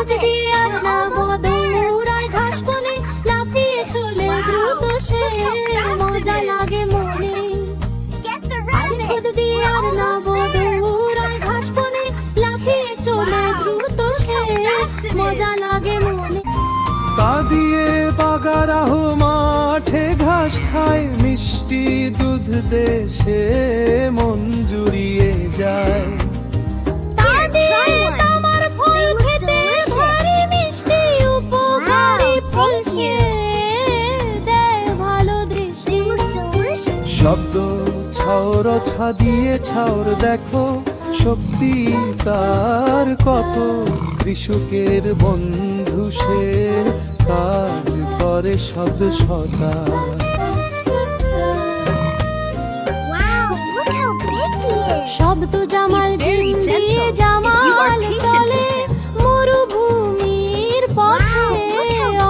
দিয়ে আর না দৌড়ায় ঘাস বনে, লাফিয়ে চলে দ্রুত সে, মজা লাগে মনে। খুদ দিয়ে আর না দৌড়ায় ঘাস বনে, লাফিয়ে চলে দ্রুত সে, মজা লাগে মনে। তা দিয়ে বাগারাহ মাঠে ঘাস খায়, মিষ্টি দুধ দেশে মন জুড়িয়ে যায়। তা দিয়ে তামার ফল খেতে ভারী মিষ্টি, উপকারী ফল সে দেয় ভালো দৃষ্টি। শব্দ ছাওর দিয়ে ছাওর দেখো, শক্তি তার কত, কৃষকের বন্ধু সে, কাজ করে সব সদা। শব্দ জামাল দিয়ে জামাল চলে, মরুভূমির পথে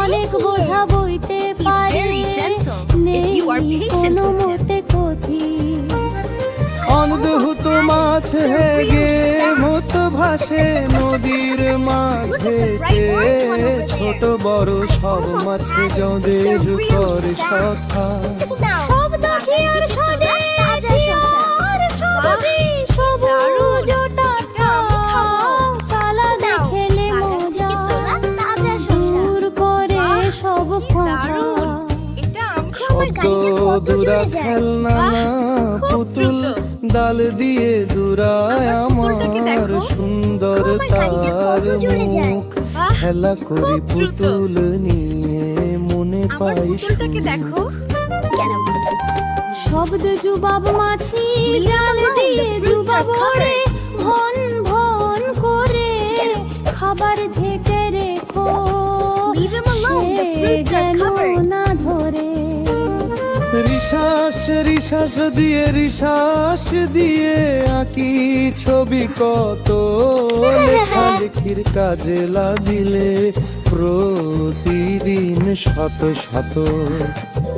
অনেক বোঝা বইতে পারে, নেই কোনো মোটে কথি। অনদহুত মাছ হেগে মতো ভাসে নদীর মাঝে, ছোট বড় সব মাছে জদের করে সখা। শব্দ খেয়ার শোনে জিয়ার সবজি, সবুজ টাটকা সালাদ খেলে মজা, দূর করে সব ফাঁকা। শব্দ দুরা খেলনা পুতুল, ডাল দিয়ে দুরায় আমার সুন্দর তার মুখ, খেলা করি পুতুল নিয়ে মনে পাই সুখ। শব্দ জুবাব মাছি জাল দিয়ে জুবা ভরে, ভন ভন করে খাবার ঢেকে রেখো, সে যেন না ধরে। রিশাস রিশাস দিয়ে আঁকি ছবি কত, লেখালেখির কাজে লাগিলে প্রতিদিন শত শত।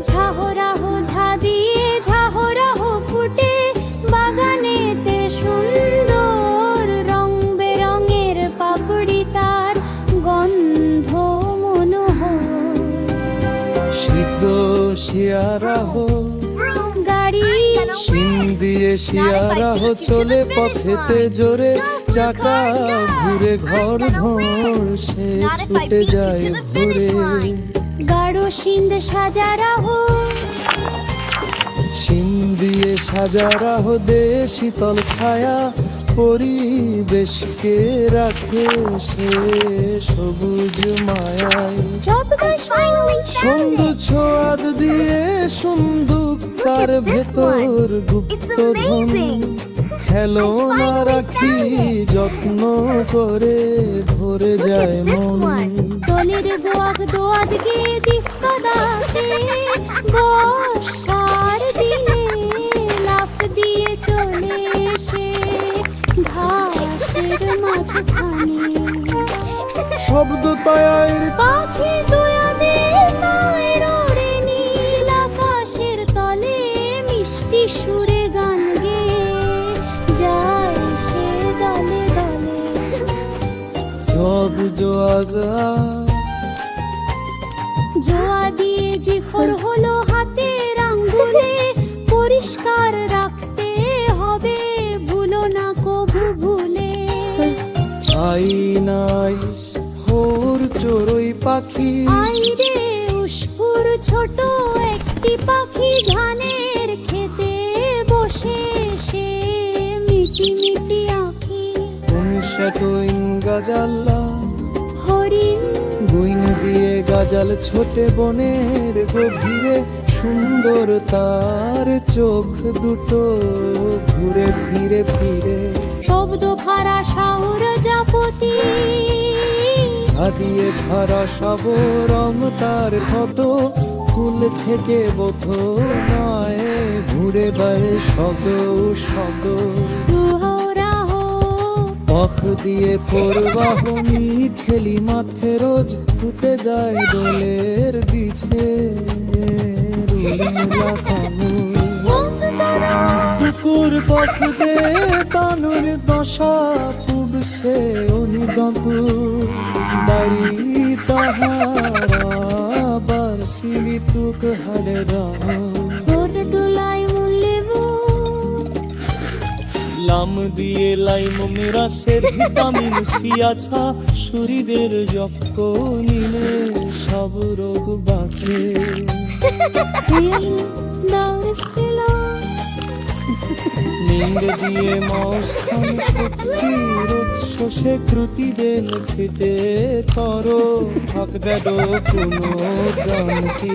ঝাহরাহ ঝা দিয়ে ঝাহরাহ ফুটে, বাগানেতে সুন্দর রং বেরঙের পাপড়ি, তার গন্ধ মনোহর। সিদ্ধ শিয়ারাহ গাড়ি শিং দিয়ে শিয়ারাহ চলে পথেতে জোরে, চাকা ঘুরে ঘর ঘর সে ছুটে যায় ঘুরে। গাঢ় সিন্ধ সাজারাহ, শিং দিয়ে সাজারাহ দে শীতল ছায়া, পরিবেশকে রাখে সে সবুজ মায়ায়। সন্ধু ছোঁয়াদ দিয়ে সুন্দুক, তার ভেতর গুপ্ত ধন, খেলনা রাখি যত্ন করে ভরে যায় মন। দলের দোয়াক দোয়াদ গিয়ে দিফতাদাতে, বর্ষার দিনে লাফ দিয়ে চলে এসে ঘাসের মাঝখানে। শব্দ তয়ের পাখি দোয়াদে পায়ের ওড়ে নীল আকাশের তলে, মিষ্টি সুরে গান গেয়ে যায় সে দলে দলে। জগ জোয়াজা জোয়া দিয়ে জিফর হলো হাতের আঙ্গুলে, পরিষ্কার রাখতে হবে ভুলো না কভু ভুলে। আইনাইস ভোর চড়ুই পাখি, আইরে উস্ফুর ছোট একটি পাখি, ধানের খেতে বসে সে মিটি মিটি আঁখি। টইন গাজাল্লা হরিণ গুইন দিয়ে গাজাল ছোটে বনের গভীরে, সুন্দর তার চোখ দুটো ঘুরে ফিরে ফিরে। শব্দ ভাড়া শাহুর জাপতি, ছাদিয়ে ধরা সব রং তার কত, ফুল থেকে বোধ নয় ঘুরে বেড়ে শব্দ শব্দ। পখ দিয়ে পরবাহ মিঠেলি মাঠে রোজ, ফুটে যায় দোলের বিছে কুকুর পথে তানুর দশা পুবছে অনুদপুর। দাড়ি তাহারা বার সীমিতুক হারে ভোর দুলাই মুলেবু লাম দিয়ে লাইম মিরাসের ভিটামিন সি আছা শরীরের যক্ক নিলে সব রোগ বাঁচে নিন্দ দিয়ে মস্থান শক্তির উৎস সে কৃতিদের খেতে করো থাকবে কোনো গ্রান্তি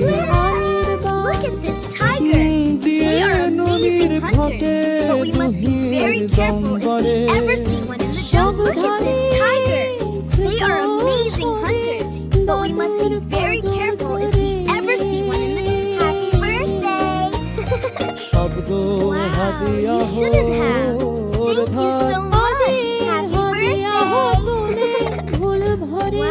Look at this tiger. দিয়ে They are নদীর amazing ঘটে hunters, but we must be very careful if we ever see one in the jungle. Look at this tiger. They are amazing hunters, but we must be very careful if we ever see one in the Happy birthday! শব্দ হাদিয়া you shouldn't have. হোর Thank you so much. Happy birthday! ভুল ভরে